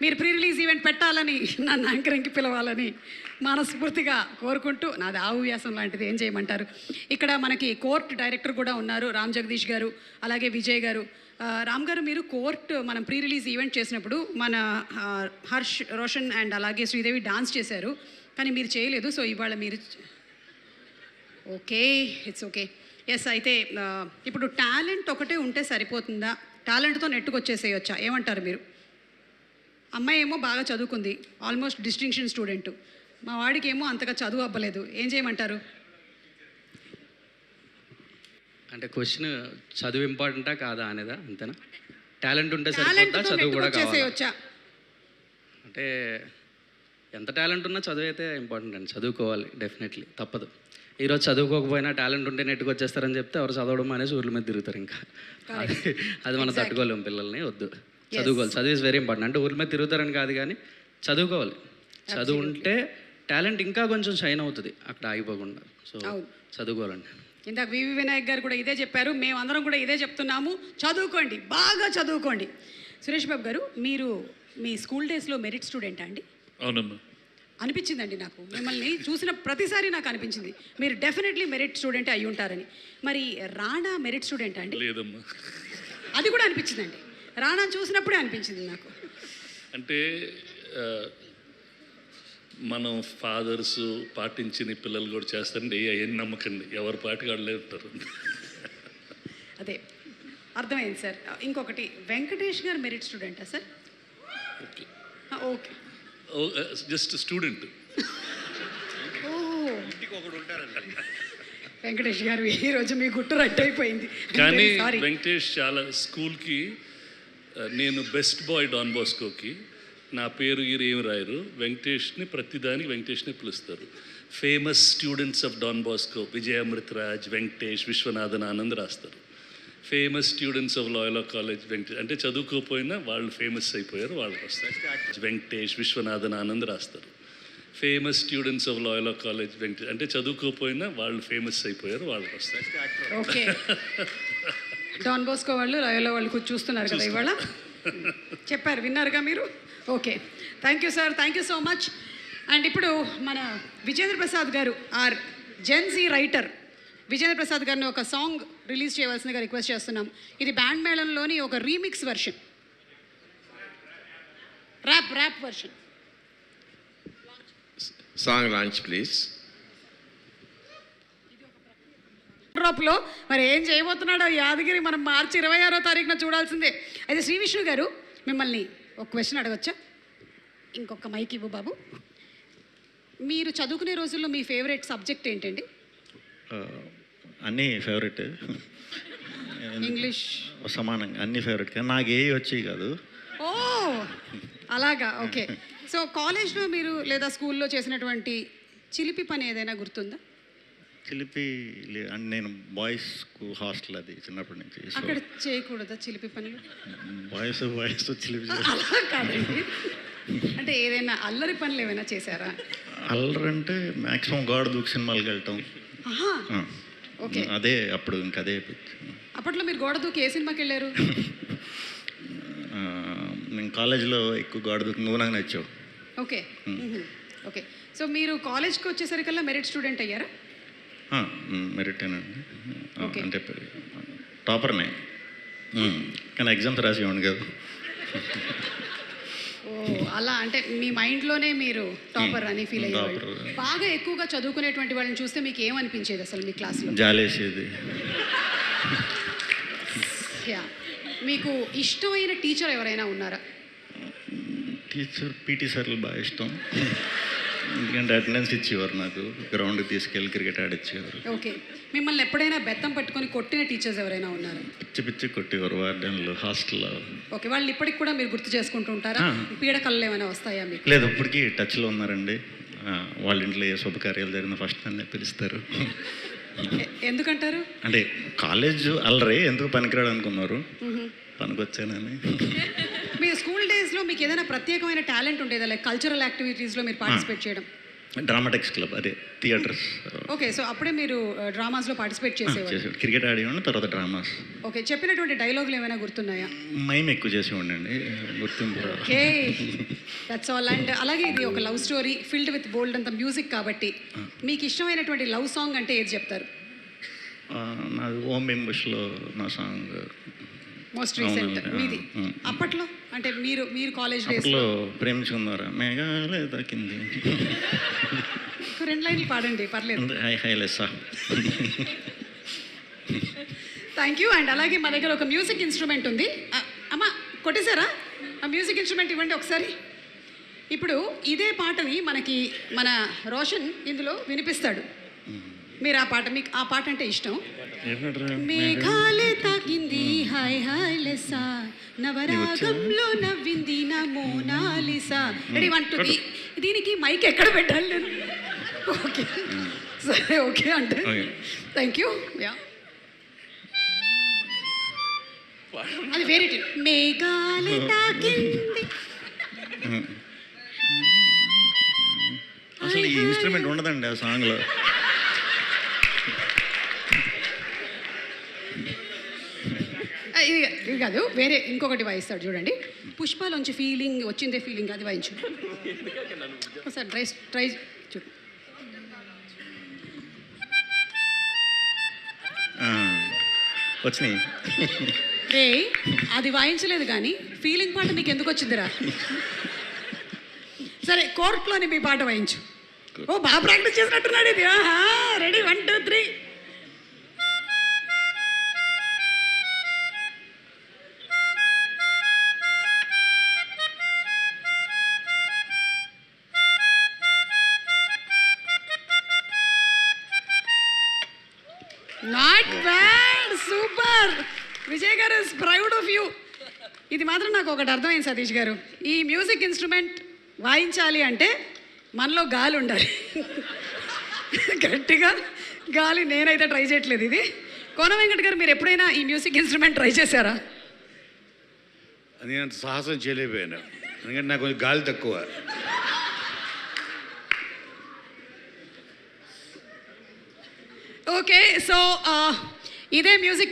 మీరు pre release event పెట్టాలని, నన్ను యాంకరింగ్కి పిలవాలని మనస్ఫూర్తిగా కోరుకుంటూ, నాది ఆవువ్యాసం లాంటిది, ఏం చేయమంటారు. ఇక్కడ మనకి కోర్ట్ డైరెక్టర్ కూడా ఉన్నారు, రామ్ జగదీష్ గారు, అలాగే విజయ్ గారు. రామ్ గారు, మీరు కోర్ట్ మనం ప్రీ రిలీజ్ ఈవెంట్ చేసినప్పుడు మన హర్ష్ రోషన్ అండ్ అలాగే శ్రీదేవి డాన్స్ చేశారు, కానీ మీరు చేయలేదు. సో ఇవాళ మీరు ఓకే, ఇట్స్ ఓకే. ఎస్, అయితే ఇప్పుడు టాలెంట్ ఒకటే ఉంటే సరిపోతుందా? టాలెంట్తో నెట్టుకొచ్చేసేయొచ్చా? ఏమంటారు మీరు? అమ్మాయి ఏమో బాగా చదువుకుంది, ఆల్మోస్ట్ డిస్టింక్షన్ స్టూడెంట్. మా వాడికి ఏమో అంతగా చదువు అవ్వలేదు, ఏం చేయమంటారు? అంటే క్వశ్చన్ చదువు ఇంపార్టెంటా కాదా అనేదా, అంతేనా? టాలెంట్ ఉంటే సరిపోతుందా, చదువు కూడా కావాలా? అంటే ఎంత టాలెంట్ ఉన్నా చదువు అయితే ఇంపార్టెంట్ అండి, చదువుకోవాలి డెఫినెట్లీ, తప్పదు. ఈరోజు చదువుకోకపోయినా టాలెంట్ ఉంటే నెట్టుకు వచ్చేస్తారని చెప్తే ఎవరు చదవడం అనేసి ఊర్ల మీద తిరుగుతారు. ఇంకా అది మనం తట్టుకోలేము, పిల్లల్ని వద్దు, చదువుకోవాలి. చదువు ఇస్ వెరీ ఇంపార్టెంట్. అంటే ఊర్ల మీద తిరుగుతారని కాదు, కానీ చదువుకోవాలి. చదువు ఉంటే టాలెంట్ ఇంకా కొంచెం షైన్ అవుతుంది, అక్కడ ఆగిపోకుండా. సో చదువుకోవాలండి. ఇందాక వివి వినాయక్ గారు కూడా ఇదే చెప్పారు, మేమందరం కూడా ఇదే చెప్తున్నాము, చదువుకోండి, బాగా చదువుకోండి. సురేష్ బాబు గారు, మీరు మీ స్కూల్ డేస్లో మెరిట్ స్టూడెంటా అండి? అవునమ్మా. అనిపించిందండి నాకు, మిమ్మల్ని చూసిన ప్రతిసారి నాకు అనిపించింది మీరు డెఫినెట్లీ మెరిట్ స్టూడెంటే అయి ఉంటారని. మరి రాణా మెరిట్ స్టూడెంటా అండి? లేదమ్మా. అది కూడా అనిపించిందండి, రాణా చూసినప్పుడే అనిపించింది నాకు. అంటే మనం ఫాదర్స్ పాటించిన పిల్లలు కూడా చేస్తారండి, అవన్నీ నమ్మకండి, ఎవరి పాటికి వాళ్ళు ఉంటారు. అదే అర్థమైంది సార్. ఇంకొకటి, వెంకటేష్ గారు మెరిట్ స్టూడెంటా sir? Okay okay, just student. Venkatesh garu ఈరోజు మీ గుట్టు రట్టయిపోయింది. కానీ వెంకటేష్ చాలా స్కూల్కి, నేను బెస్ట్ బాయ్ డాన్ బాస్కోకి, నా పేరు గీరు ఏమి రాయరు, వెంకటేష్ని ప్రతిదానికి వెంకటేష్ని పిలుస్తారు. Famous students of Don Bosco Vijay Amritraj, Venkatesh, Viswanathan Anand రాస్తారు. Famous students of Loyola college Venkatesh, అంటే చదువుకోపోయినా వాళ్ళు ఫేమస్ అయిపోయారు, వాళ్ళకి వస్తారు. వెంకటేష్, విశ్వనాథన్ ఆనంద్ రాస్తారు. Famous students of Loyola college Venkatesh, అంటే చదువుకోపోయినా వాళ్ళు ఫేమస్ అయిపోయారు, వాళ్ళకి వస్తారు. ఓకే, డాన్ బాస్కో వాళ్ళు లాయలా వాళ్ళు చూస్తున్నారు కదా ఇవాళ, చెప్పారు, విన్నారుగా మీరు. Okay, thank you sir, thank you so much. And ఇప్పుడు మన విజేంద్ర ప్రసాద్ గారు, ఆర్ జెన్సీ రైటర్ విజేంద్ర ప్రసాద్ గారిని ఒక సాంగ్ రిలీజ్ చేయవలసిందిగా రిక్వెస్ట్ చేస్తున్నాం. ఇది బ్యాండ్ మేళంలోని ఒక remix version, rap version. Song launch please. డ్రాప్లో మరి ఏం చేయబోతున్నాడో యాదగిరి మనం మార్చి 26వ తారీఖున చూడాల్సిందే. అయితే శ్రీ విష్ణు గారు, మిమ్మల్ని ఒక క్వశ్చన్ అడగచ్చా? ఇంకొక మైక్ ఇవ్వు బాబు. మీరు చదువుకునే రోజుల్లో మీ ఫేవరెట్ సబ్జెక్ట్ ఏంటండి? అన్నీ ఫేవరెట్, ఇంగ్లీష్ సమానంగా అన్నీ ఫేవరెట్, కానీ నాకు ఏ వచ్చేవి కాదు. ఓ అలాగా, ఓకే. సో కాలేజ్లో మీరు లేదా స్కూల్లో చేసినటువంటి చిలిపి పని ఏదైనా గుర్తుందా? చిలిపి అంటే నేను బాయ్స్ హాస్టల్, అది చిన్నప్పటి నుంచి. అక్కడ చేయకూడదా చిలిపి పనులు? బాయ్స్ చిలిపి అలా కాదండి, అంటే ఏదైనా అల్లరి పనులు ఏమైనా చేశారా? అల్లరి అంటే మ్యాక్సిమం గాడ్ దూక్ సినిమాలకు వెళ్ళటం. ఓకే, అదే అప్పుడు ఇంకా అదే. అప్పట్లో మీరు గోడ దూకి ఏ సినిమాకి వెళ్ళారు? నేను కాలేజ్లో ఎక్కువ గాడ్ దూకి నువ్వు నాకు నచ్చావు. Okay okay. సో మీరు కాలేజ్కి వచ్చేసరికల్లా మెరిట్ స్టూడెంట్ అయ్యారా? మెరిటేనండి, అంటే టాపర్నే, కానీ ఎగ్జామ్స్ రాసేవాడిని కాదు. ఓ అలా, అంటే మీ మైండ్లోనే మీరు టాపర్ అని ఫీల్ అయ్యేవాళ్ళు. బాగా ఎక్కువగా చదువుకునేటువంటి వాళ్ళని చూస్తే మీకు ఏమనిపించేది అసలు మీ క్లాస్లో? జాలేసేది. మీకు ఇష్టమైన టీచర్ ఎవరైనా ఉన్నారా? టీచర్ పీటీ సార్లు బాగా ఇష్టం, ఎందుకంటే అటెండెన్స్ ఇచ్చేవారు, నాకు గ్రౌండ్కి తీసుకెళ్ళి క్రికెట్ ఆడిచ్చేవారు. ఓకే, మిమ్మల్ని ఎప్పుడైనా బెత్తం పట్టుకొని కొట్టిన టీచర్స్ ఎవరైనా ఉన్నారా? పిచ్చి కొట్టేవారు వార్డెన్లు హాస్టల్లో. ఓకే, వాళ్ళు ఇప్పటికి కూడా మీరు గుర్తు చేసుకుంటూ ఉంటారా? పీడకలు ఏమైనా వస్తాయా మీకు? లేదు, ఇప్పటికీ టచ్లో ఉన్నారండి. వాళ్ళ ఇంట్లో ఏ శుభకార్యాలు జరిగిన ఫస్ట్ నన్ను పిలుస్తారు. ఎందుకంటారు? అంటే కాలేజ్ అల్లరి ఎందుకు పనికిరాడు అనుకున్నారు, పనికొచ్చానని. మీ స్కూల్ డేస్లో మీకు ఏదైనా ప్రత్యేకమైన టాలెంట్ ఉండేదా, లైక్ కల్చరల్ యాక్టివిటీస్లో మీరు పార్టిసిపేట్ చేయడం? డ్రామాటిక్స్ క్లబ్, అదే థియేటర్స్ ఓకే, సో అప్పుడే మీరు డ్రామాస్లో పార్టిసిపేట్ చేసేవారు. చేసేవాడు. క్రికెట్ ఆడేవాడిని, తర్వాత డ్రామాస్. ఓకే, చెప్పినటువంటి డైలాగులు ఏమైనా గుర్తున్నాయా? మైమ్ ఎక్కువ చేసేవాడిని అండి, గుర్తింపు రాదు. Okay, that's all. అండ్ అలాగే ఇది ఒక లవ్ స్టోరీ ఫిల్డ్ విత్ బోల్డ్ అంత మ్యూజిక్ కాబట్టి మీకు ఇష్టమైనటువంటి లవ్ సాంగ్ అంటే ఏది చెప్తారు? నాది ఓం బిం బుష్లో నా సాంగ్ మోస్ట్ రీసెంట్ మీది. అప్పట్లో అంటే మీరు మీరు కాలేజ్ అప్పట్లో ప్రేమించుకున్నారా మేఘాలే తాకింది. 2 లైన్లు పాడండి, పర్లేదు. High high Lessa. Thank you. And అలాగే మా దగ్గర ఒక మ్యూజిక్ ఇన్స్ట్రుమెంట్ ఉంది. అమ్మ కొట్టేశారా? ఆ మ్యూజిక్ ఇన్స్ట్రుమెంట్ ఇవ్వండి ఒకసారి. ఇప్పుడు ఇదే పాటని మనకి మన రోషన్ ఇందులో వినిపిస్తాడు. మీరు ఆ పాట, మీకు ఆ పాట అంటే ఇష్టం. మేఘాలే తాకింది హాయ్ హాయ్ లెస్సా, నవరాగంలో నవ్వింది నా మోనాలిసా. రెడీ 1 2 3. దీనికి మైక్ ఎక్కడ పెట్టాలి నేను? ఓకే సరే, ఓకే అంటే థ్యాంక్ యూ. యా, అది వేరే మేఘాలే తాకింది. అసలు ఈ ఇన్స్ట్రుమెంట్ ఉండదండి ఆ సాంగ్లో. ఇది కాదు, వేరే ఇంకొకటి వాయిస్తాడు చూడండి. పుష్పాలోంచి ఫీలింగ్ వచ్చిందే ఫీలింగ్, అది వాయించు ఒకసారి. ట్రై చూడు. వచ్చినాయి. రే, అది వాయించలేదు కానీ ఫీలింగ్ పాట నీకు ఎందుకు వచ్చిందిరా? సరే, కోర్టులోని మీ పాట వాయించు. ఓ, బాగా ప్రాక్టీస్ చేసినట్టున్నాడు ఇది. Ready 1 2 3. Not bad, super. Vijay గారు ఇస్ ప్రౌడ్ ఆఫ్ యూ. ఇది మాత్రం నాకు ఒకటి అర్థమైంది సతీష్ గారు, ఈ మ్యూజిక్ ఇన్స్ట్రుమెంట్ వాయించాలి అంటే మనలో గాలి ఉండాలి. గట్టిగా గాలి నేనైతే ట్రై చేయట్లేదు. ఇది కోన వెంకట్ గారు, మీరు ఎప్పుడైనా ఈ మ్యూజిక్ ఇన్స్ట్రుమెంట్ ట్రై చేశారా? నేను అంత సాహసం చేయలేకపోయాను, ఎందుకంటే నాకు కొంచెం గాలి తక్కువ. ఓకే, సో ఇదే మ్యూజిక్